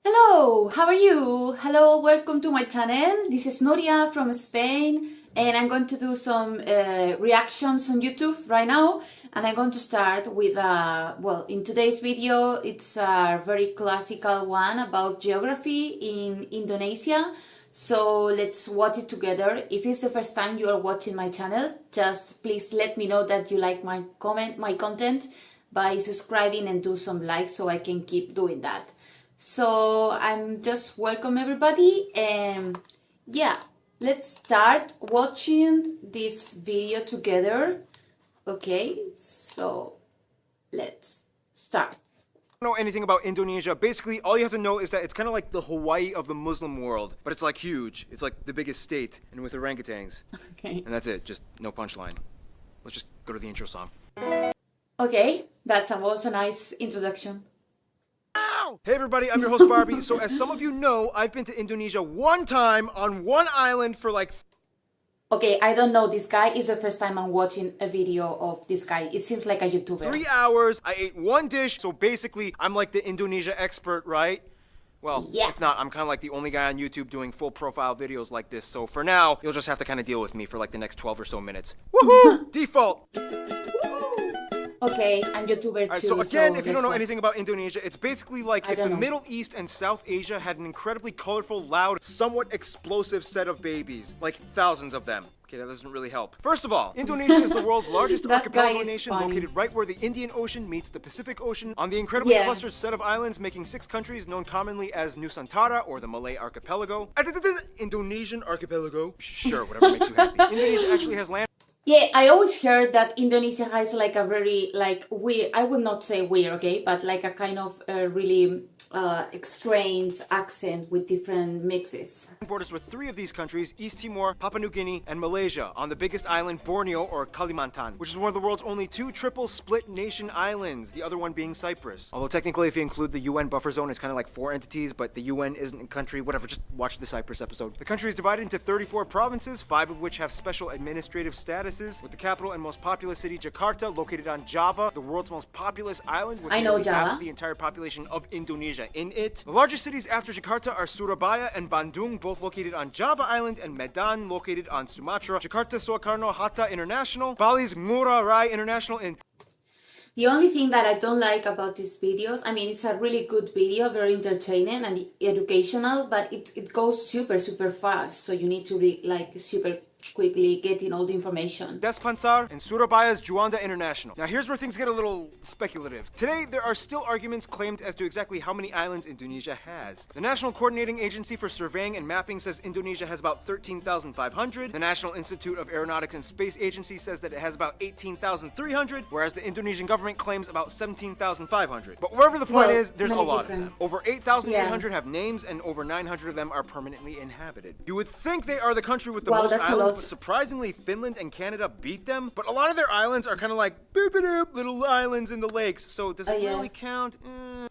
Hello, how are you? Hello, welcome to my channel. This is Noria from Spain, and I'm going to do some reactions on YouTube right now. And I'm going to start with, in today's video, it's a very classical one about geography in Indonesia. So let's watch it together. If it's the first time you are watching my channel, just please let me know that you like my content by subscribing and do some likes so I can keep doing that. So I'm just welcome everybody, and yeah, let's start watching this video together. Okay, so let's start. Know anything about Indonesia. Basically, all you have to know is that it's kind of like the Hawaii of the Muslim world, but it's like huge. It's like the biggest state, and with orangutans. Okay. And that's it. Just no punchline. Let's just go to the intro song. Okay, that was a nice introduction. Hey everybody, I'm your host Barbie. So as some of you know, I've been to Indonesia one time on one island for like... Okay, I don't know this guy. It's the first time I'm watching a video of this guy. It seems like a YouTuber. 3 hours. I ate one dish. So basically, I'm like the Indonesia expert, right? Well, yeah. If not, I'm kind of like the only guy on YouTube doing full profile videos like this. So for now, you'll just have to kind of deal with me for like the next 12 or so minutes. Woohoo! Default! Okay, I'm YouTuber too. So again, if you don't know anything about Indonesia, it's basically like if the know. Middle East and South Asia had an incredibly colorful, loud, somewhat explosive set of babies. Like thousands of them. Okay, that doesn't really help. First of all, Indonesia is the world's largest archipelago nation, located right where the Indian Ocean meets the Pacific Ocean on the incredibly clustered set of islands, making 6 countries known commonly as Nusantara or the Malay Archipelago. Indonesian Archipelago. Sure, whatever makes you happy. Indonesia actually has land. Yeah, I always heard that Indonesia has like a very weird, I would not say weird, okay, but like a kind of really strange accent with different mixes. Borders with 3 of these countries, East Timor, Papua New Guinea, and Malaysia, on the biggest island, Borneo or Kalimantan, which is one of the world's only 2 triple split nation islands, the other one being Cyprus. Although technically if you include the UN buffer zone, it's kind of like 4 entities, but the UN isn't a country, whatever, just watch the Cyprus episode. The country is divided into 34 provinces, 5 of which have special administrative status, with the capital and most populous city, Jakarta, located on Java, the world's most populous island with nearly half of the entire population of Indonesia in it. The largest cities after Jakarta are Surabaya and Bandung, both located on Java Island, and Medan, located on Sumatra. Jakarta Soekarno-Hatta International, Bali's Ngurah Rai International, and the only thing that I don't like about these videos, I mean, it's a really good video, very entertaining and educational, but it goes super fast, so you need to be super quickly getting all the information. Despansar and Surabaya's Juanda International. Now here's where things get a little speculative. Today there are still arguments claimed as to exactly how many islands Indonesia has. The National Coordinating Agency for Surveying and Mapping says Indonesia has about 13,500. The National Institute of Aeronautics and Space Agency says that it has about 18,300, whereas the Indonesian government claims about 17,500. But wherever the point is, there's a lot of them. Over 8,800 have names, and over 900 of them are permanently inhabited. You would think they are the country with the most islands, but surprisingly, Finland and Canada beat them. But a lot of their islands are kind of like boop-a-doop, little islands in the lakes. So does it really count?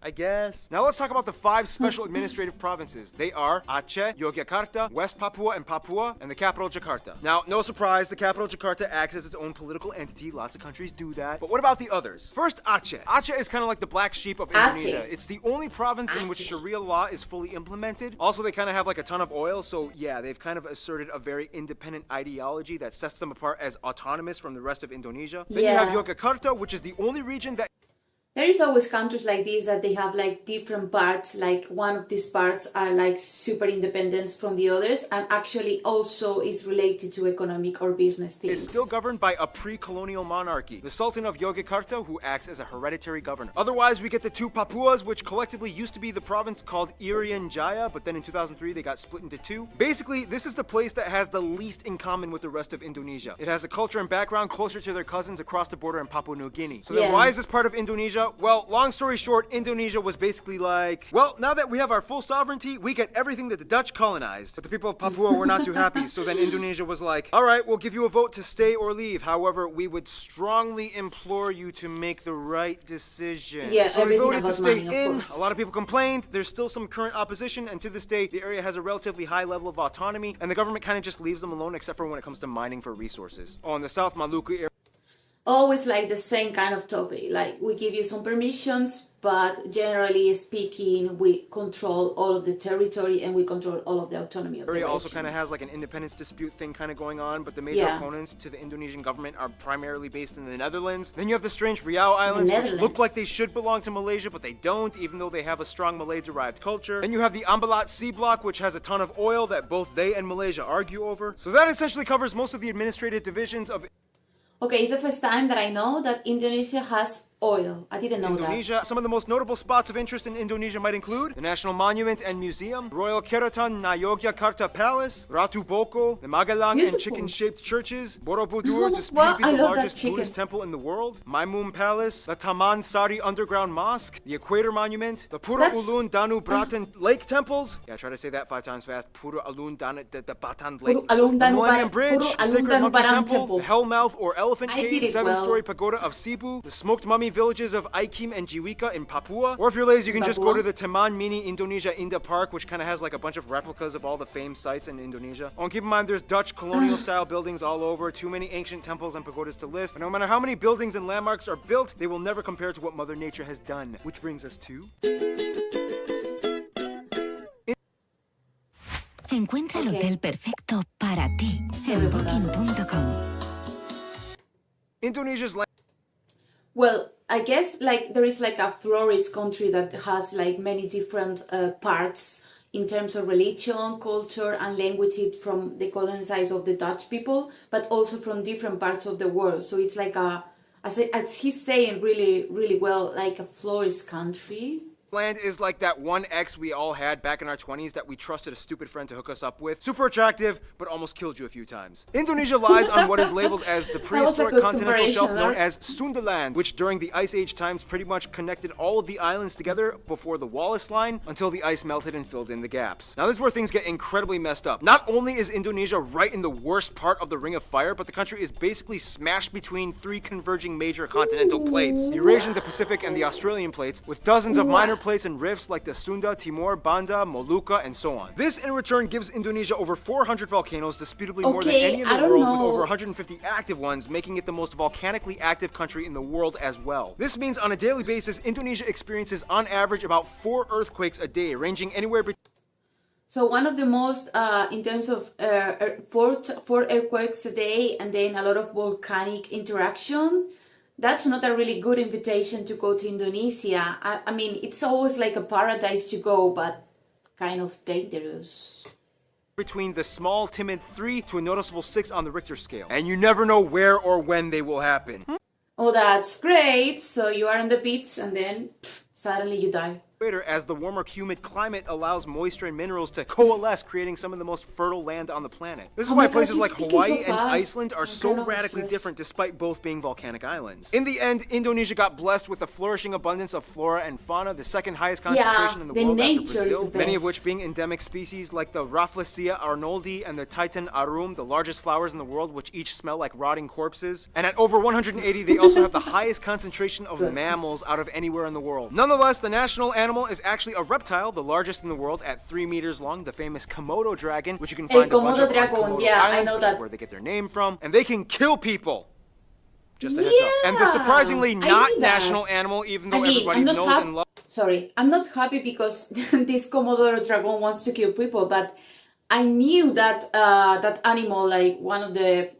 I guess. Now let's talk about the 5 special administrative provinces. They are Aceh, Yogyakarta, West Papua and Papua, and the capital Jakarta. Now, no surprise, the capital Jakarta acts as its own political entity. Lots of countries do that. But what about the others? First, Aceh. Aceh is kind of like the black sheep of Indonesia. It's the only province in which Sharia law is fully implemented. Also, they kind of have like a ton of oil. So yeah, they've kind of asserted a very independent ideology that sets them apart as autonomous from the rest of Indonesia. Then you have Yogyakarta, which is the only region that... There is always countries like this that they have like different parts, like one of these parts are like super independent from the others, and actually also is related to economic or business things. Is still governed by a pre-colonial monarchy, the Sultan of Yogyakarta, who acts as a hereditary governor. Otherwise, we get the 2 Papuas, which collectively used to be the province called Irian Jaya, but then in 2003 they got split into 2. Basically, this is the place that has the least in common with the rest of Indonesia. It has a culture and background closer to their cousins across the border in Papua New Guinea. So then why is this part of Indonesia? Well, long story short, Indonesia was basically like, well, now that we have our full sovereignty, we get everything that the Dutch colonized. But the people of Papua were not too happy, so then Indonesia was like, all right, we'll give you a vote to stay or leave. However, we would strongly implore you to make the right decision. Yeah, so they voted to stay money, in. A lot of people complained. There's still some current opposition, and to this day, the area has a relatively high level of autonomy, and the government kind of just leaves them alone, except for when it comes to mining for resources. Oh, in the South Maluku area, always like the same kind of topic. Like we give you some permissions, but generally speaking, we control all of the territory and we control all of the autonomy of the Area region. also kind of has like an independence dispute thing kind of going on, but the major opponents to the Indonesian government are primarily based in the Netherlands. Then you have the strange Riau Islands, which look like they should belong to Malaysia, but they don't, even though they have a strong Malay-derived culture. Then you have the Ambalat Sea Block, which has a ton of oil that both they and Malaysia argue over. So that essentially covers most of the administrative divisions of Okay, it's the first time that I know that Indonesia has oil. I didn't know Indonesia. Some of the most notable spots of interest in Indonesia might include the National Monument and Museum, Royal Keraton Ngayogyakarta Palace, Ratu Boko, the Magelang and chicken-shaped churches, Borobudur, disputed to be the largest Buddhist temple in the world, Maimun Palace, the Taman Sari Underground Mosque, the Equator Monument, the Pura Ulun Danu Bratan Lake temples. Yeah, try to say that 5 times fast. Pura Ulun Danu the Batan Lake. The Millennium Bridge, the Sacred Monkey Temple, the Hellmouth or Elephant Cave, 7-story pagoda of Cebu, the smoked mummy villages of Aikim and Jiwika in Papua. Or if you're lazy, you can just go to the Taman Mini Indonesia Indah Park, which kind of has like a bunch of replicas of all the famed sites in Indonesia. Oh, and keep in mind, there's Dutch colonial style buildings all over, too many ancient temples and pagodas to list. And no matter how many buildings and landmarks are built, they will never compare to what Mother Nature has done. Which brings us to... Encuentra el hotel perfecto para ti en booking.com. Indonesia's land. Well, I guess like there is like a florist country that has like many different parts in terms of religion, culture, and language from the colonized of the Dutch people, but also from different parts of the world. So it's like as he's saying really, really well, like a florist country. Land is like that one ex we all had back in our 20s that we trusted a stupid friend to hook us up with. Super attractive, but almost killed you a few times. Indonesia lies on what is labeled as the prehistoric continental shelf known as Sundaland, which during the Ice Age times pretty much connected all of the islands together before the Wallace Line until the ice melted and filled in the gaps. Now this is where things get incredibly messed up. Not only is Indonesia right in the worst part of the Ring of Fire, but the country is basically smashed between 3 converging major continental plates, the Eurasian, the Pacific, and the Australian plates, with dozens of minor plates and rifts like the Sunda, Timor, Banda, Molucca, and so on. This in return gives Indonesia over 400 volcanoes, disputably more than any in the world, with over 150 active ones, making it the most volcanically active country in the world as well. This means on a daily basis, Indonesia experiences on average about 4 earthquakes a day, ranging anywhere between... So one of the most, in terms of 4 earthquakes a day, and then a lot of volcanic interaction. That's not a really good invitation to go to Indonesia. I mean, it's always like a paradise to go, but kind of dangerous. Between the small, timid 3 to a noticeable 6 on the Richter scale. And you never know where or when they will happen. Oh, that's great. So you are on the beach and then suddenly you die. As the warmer, humid climate allows moisture and minerals to coalesce, creating some of the most fertile land on the planet. This is why places like Hawaii and Iceland are so radically different despite both being volcanic islands. In the end, Indonesia got blessed with a flourishing abundance of flora and fauna, the second highest concentration in the world after Brazil, many of which being endemic species like the Rafflesia arnoldi and the Titan arum, the largest flowers in the world, which each smell like rotting corpses. And at over 180, they also have the highest concentration of mammals out of anywhere in the world. Nonetheless, the national animal is actually a reptile, the largest in the world at 3 meters long, the famous Komodo dragon, which you can find a bunch of on Komodo Island, I know that. Which is where they get their name from, and they can kill people. Just a heads up. And the surprisingly not national animal, even though everybody knows and loves. Sorry, I'm not happy because this Komodo dragon wants to kill people, but I knew that that animal, like one of the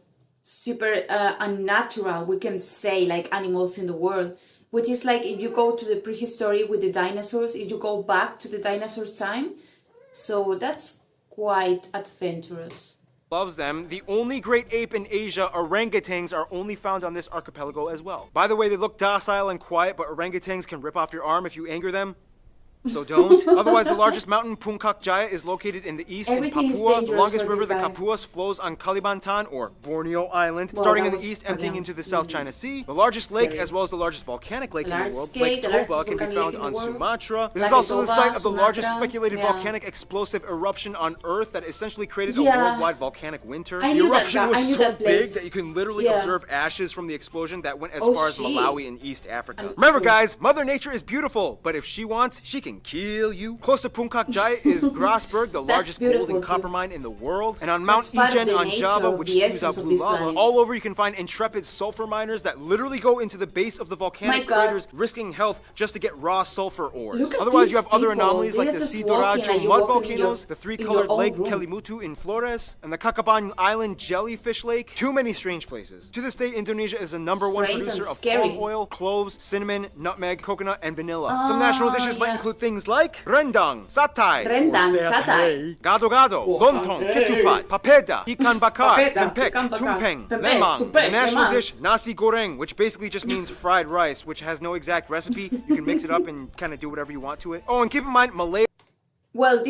super unnatural, we can say, like animals in the world. Which is like if you go to the prehistory with the dinosaurs, if you go back to the dinosaurs' time. So that's quite adventurous. Loves them. The only great ape in Asia, orangutans, are only found on this archipelago as well. By the way, they look docile and quiet, but orangutans can rip off your arm if you anger them. So don't. Otherwise, the largest mountain, Puncak Jaya, is located in the east in Papua. The longest river, the Kapuas, flows on Kalimantan, or Borneo Island, starting in the east, emptying into the South China Sea. The largest lake, as well as the largest volcanic lake in the world, Lake Toba, can be found on Sumatra. This is also the site of the largest speculated volcanic explosive eruption on Earth that essentially created a worldwide volcanic winter. The eruption was so big that you can literally observe ashes from the explosion that went as far as Malawi in East Africa. Remember, guys, Mother Nature is beautiful, but if she wants, she can fucking kill you. Close to Puncak Jaya is Grasberg, the largest gold and copper mine in the world. And on Mount Ijen on Java, which spews out blue lava, all over you can find intrepid sulfur miners that literally go into the base of the volcanic craters, risking health just to get raw sulfur ores. Otherwise, you have other anomalies like the Sidoarjo mud volcanoes, the three-colored lake Kelimutu in Flores, and the Kakaban Island jellyfish lake. Too many strange places. To this day, Indonesia is the #1 producer of palm oil, cloves, cinnamon, nutmeg, coconut, and vanilla. Some national dishes might include things like rendang, satay, gado-gado, lontong, ketupat, papeda, ikan bakar, tempek, tumpeng, lemang. The national dish, nasi goreng, which basically just means fried rice, which has no exact recipe. You can mix it up and kind of do whatever you want to it. Oh, and keep in mind, Malay. Well,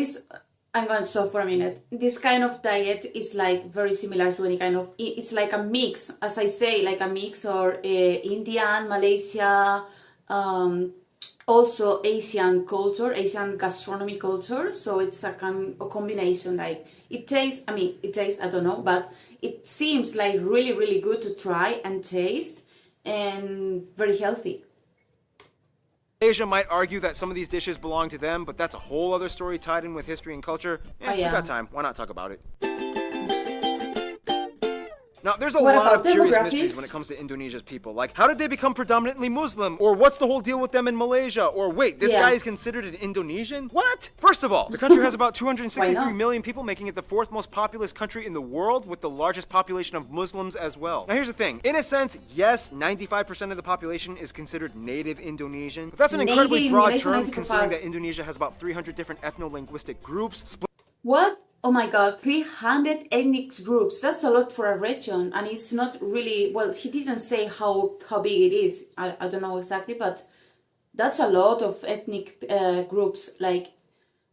I'm going to stop for a minute. This kind of diet is like very similar to any kind of, it's like a mix, as I say, like a mix or Indian, Malaysia, also Asian culture, Asian gastronomy culture. So it's a combination, like it tastes, I don't know, but it seems like really, really good to try and taste and very healthy. Asia might argue that some of these dishes belong to them, but that's a whole other story tied in with history and culture. We got time. Why not talk about it? Now, there's a lot of curious mysteries when it comes to Indonesia's people. Like, how did they become predominantly Muslim? Or what's the whole deal with them in Malaysia? Or wait, this guy is considered an Indonesian? What? First of all, the country has about 263 million people, making it the 4th most populous country in the world, with the largest population of Muslims as well. Now, here's the thing. In a sense, yes, 95% of the population is considered native Indonesian. But that's an incredibly broad term, considering that Indonesia has about 300 different ethno-linguistic groups. What? Oh my god, 300 ethnic groups. That's a lot for a region, and it's not really, well, he didn't say how big it is. I don't know exactly, but that's a lot of ethnic groups. Like,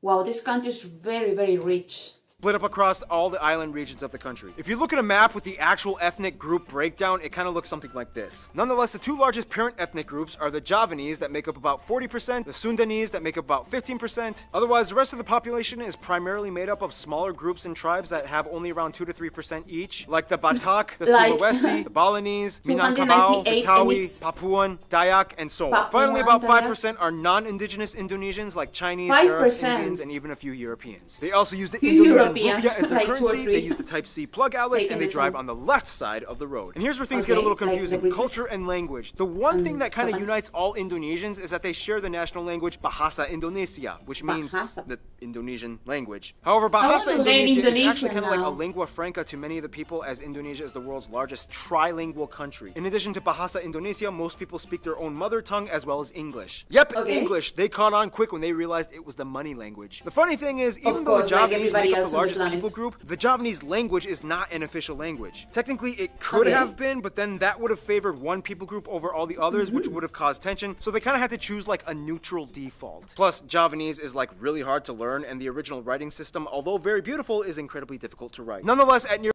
wow, this country is very, very rich. Split up across all the island regions of the country. If you look at a map with the actual ethnic group breakdown, it kind of looks something like this. Nonetheless, the two largest parent ethnic groups are the Javanese that make up about 40%, the Sundanese that make up about 15%. Otherwise, the rest of the population is primarily made up of smaller groups and tribes that have only around 2 to 3% each, like the Batak, the Sulawesi, the Balinese, Minangkabau, the Tawi, Papuan, Dayak, and so on. Finally, about 5% are non-indigenous Indonesians like Chinese, Arabs, Indians, and even a few Europeans. They also use the Indonesian rupiah as their currency. They use the Type-C plug outlet, and they drive on the left side of the road. And here's where things get a little confusing. Culture and language. The one thing that kind of unites all Indonesians is that they share the national language Bahasa Indonesia, which means the Indonesian language. However, Bahasa Indonesia is actually kind of like a lingua franca to many of the people, as Indonesia is the world's largest trilingual country. In addition to Bahasa Indonesia, most people speak their own mother tongue as well as English. Yep, English. They caught on quick when they realized it was the money language. The funny thing is, even though the Javanese make up the largest people group, the Javanese language is not an official language. Technically, it could have been, but then that would have favored one people group over all the others, which would have caused tension, so they kind of had to choose like a neutral default. Plus, Javanese is like really hard to learn, and the original writing system, although very beautiful, is incredibly difficult to write. Nonetheless, at near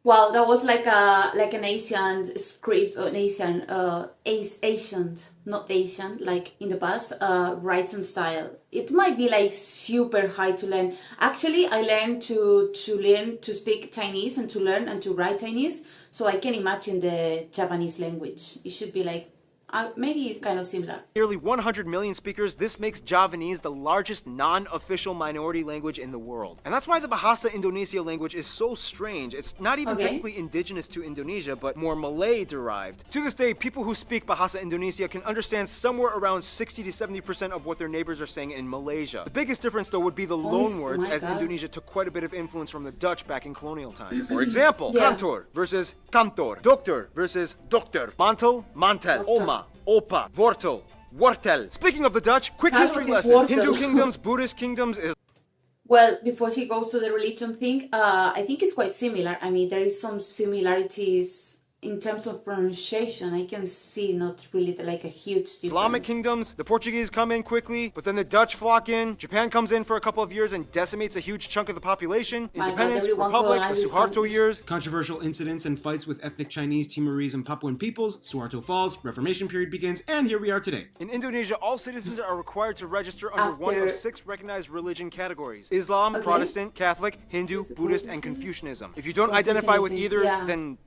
Well, that was like an Asian script, or an Asian, not Asian, like in the past, writing style. It might be like super hard to learn. Actually, I learned to learn to speak Chinese and to learn and to write Chinese, so I can imagine the Japanese language. It should be like maybe kind of similar. Nearly 100 million speakers, this makes Javanese the largest non-official minority language in the world. And that's why the Bahasa Indonesia language is so strange. It's not even technically indigenous to Indonesia, but more Malay-derived. To this day, people who speak Bahasa Indonesia can understand somewhere around 60 to 70% of what their neighbors are saying in Malaysia. The biggest difference, though, would be the loan words, as Indonesia took quite a bit of influence from the Dutch back in colonial times. For example, kantor versus kantor, doctor versus dokter, mantel, mantel, oma, Opa, Wortel, Wortel. Speaking of the Dutch, quick history lesson. Hindu kingdoms, Buddhist kingdoms is... Well, before she goes to the religion thing, I think it's quite similar. I mean, there is some similarities in terms of pronunciation. I can see not really like a huge difference. Islamic kingdoms, the Portuguese come in quickly, but then the Dutch flock in. Japan comes in for a couple of years and decimates a huge chunk of the population. Independence, Republic, the Suharto years. Controversial incidents and fights with ethnic Chinese, Timorese, and Papuan peoples. Suharto falls, Reformation period begins, and here we are today. In Indonesia, all citizens are required to register under one of 6 recognized religion categories: Islam, Protestant, Catholic, Hindu, Buddhist, and Confucianism. If you don't identify with either, then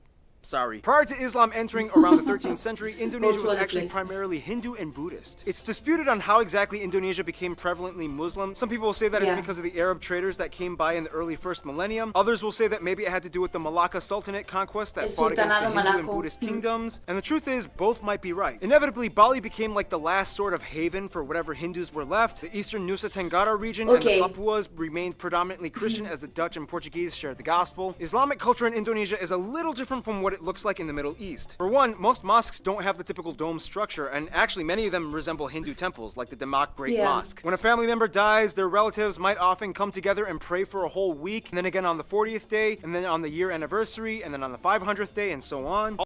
Sorry. Prior to Islam entering around the 13th century, Indonesia was other actually place. primarily Hindu and Buddhist. It's disputed on how exactly Indonesia became prevalently Muslim. Some people will say that it's because of the Arab traders that came by in the early first millennium. Others will say that maybe it had to do with the Malacca Sultanate conquest that fought against the Hindu and Buddhist kingdoms. And the truth is, both might be right. Inevitably, Bali became like the last sort of haven for whatever Hindus were left. The eastern Nusa Tenggara region and the Papuas remained predominantly Christian as the Dutch and Portuguese shared the gospel. Islamic culture in Indonesia is a little different from what it looks like in the Middle East. For one, most mosques don't have the typical dome structure, and actually many of them resemble Hindu temples, like the Demak Great Mosque. When a family member dies, their relatives might often come together and pray for a whole week, and then again on the 40th day, and then on the year anniversary, and then on the 500th day, and so on.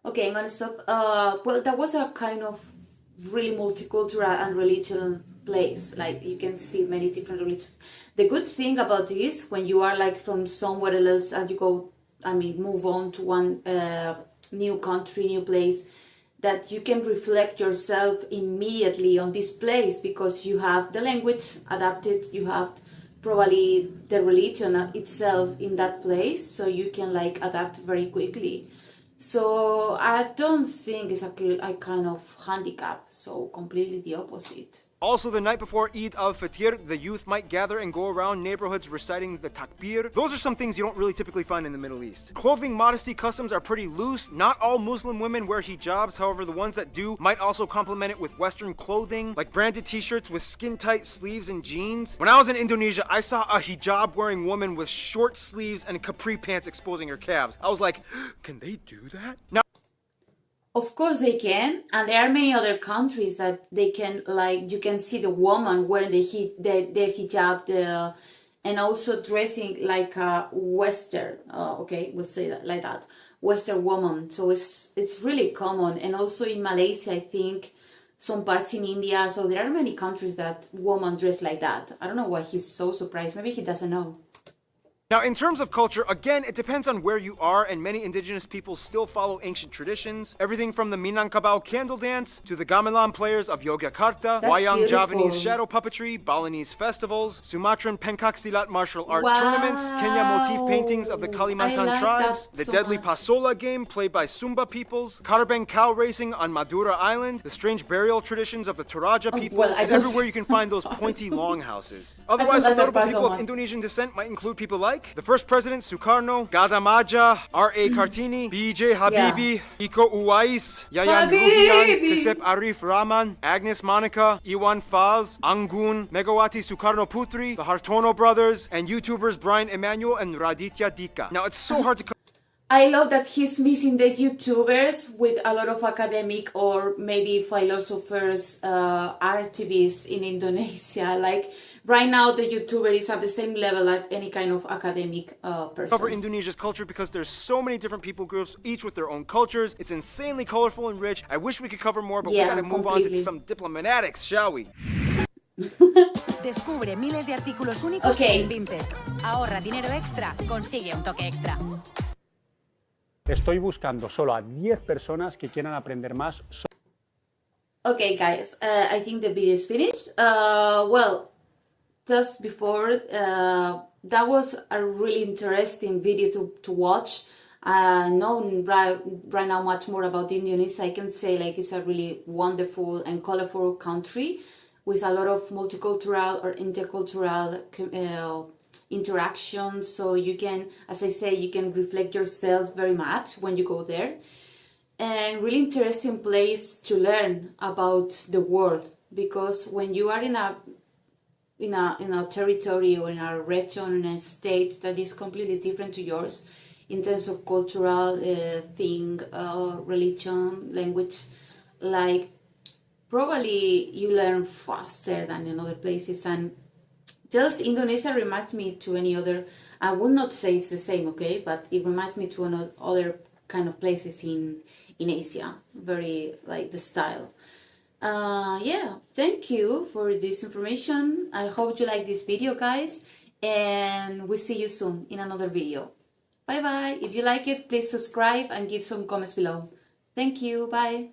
Okay, I'm gonna stop. Well, that was a kind of really multicultural and religious place. Like, you can see many different religions. The good thing about this, when you are like from somewhere else and you go, move on to one new country, new place, that you can reflect yourself immediately on this place because you have the language adapted, you have probably the religion itself in that place, so you can like adapt very quickly. So I don't think it's a kind of handicap, so completely the opposite. Also, the night before Eid al-Fitr, the youth might gather and go around neighborhoods reciting the takbir. Those are some things you don't really typically find in the Middle East. Clothing modesty customs are pretty loose. Not all Muslim women wear hijabs, however the ones that do might also complement it with Western clothing, like branded t-shirts with skin-tight sleeves and jeans. When I was in Indonesia, I saw a hijab-wearing woman with short sleeves and capri pants exposing her calves. I was like, can they do that? Now, of course they can, and there are many other countries that they can, like, you can see the woman wearing the hijab, and also dressing like a Western, okay, we'll say that like that, Western woman. So it's really common, and also in Malaysia, I think, some parts in India. So there are many countries that women dress like that. I don't know why he's so surprised. Maybe he doesn't know. Now, in terms of culture, again, it depends on where you are, and many indigenous peoples still follow ancient traditions. Everything from the Minangkabau candle dance to the gamelan players of Yogyakarta, Wayang Javanese shadow puppetry, Balinese festivals, Sumatran pencak silat martial art tournaments, Kenya motif paintings of the Kalimantan tribes, the deadly pasola game played by Sumba peoples, Karabeng cow racing on Madura Island, the strange burial traditions of the Toraja people, and everywhere you can find those pointy longhouses. Otherwise, some notable people of Indonesian descent might include people like the first president Sukarno, Gadamaja, R.A. Kartini, B.J. Habibie, Iko Uwais, Yayan Ruhian, Sisip Arif Rahman, Agnes Monica, Iwan Faz, Anggun, Megawati Sukarno Putri, the Hartono brothers, and YouTubers Brian Emanuel and Raditya Dika. Now, it's so hard to... I love that he's missing the YouTubers with a lot of academic or maybe philosophers, activists in Indonesia. Like, right now, the YouTuber is at the same level as any kind of academic person. Cover Indonesia's culture because there's so many different people groups, each with their own cultures. It's insanely colorful and rich. I wish we could cover more, but we gotta move on to some diplomatics, shall we? Descubre miles de artículos únicos en Vinted. Ahorra dinero extra, consigue un toque extra. Estoy buscando solo a 10 personas que quieran aprender más. Okay, guys, I think the video is finished. Well, just before, that was a really interesting video to watch. Knowing right now much more about Indonesia, I can say like it's a really wonderful and colorful country with a lot of multicultural or intercultural interactions. So you can, as I say, you can reflect yourself very much when you go there. And really interesting place to learn about the world, because when you are in a territory or in a region, in a state that is completely different to yours in terms of cultural thing, religion, language, like probably you learn faster than in other places. And just Indonesia reminds me to any other, I would not say it's the same, okay, but it reminds me to other kind of places in Asia, very like the style. Yeah, thank you for this information. I hope you like this video, guys, and we'll see you soon in another video. Bye bye. If you like it, please subscribe and give some comments below. Thank you. Bye.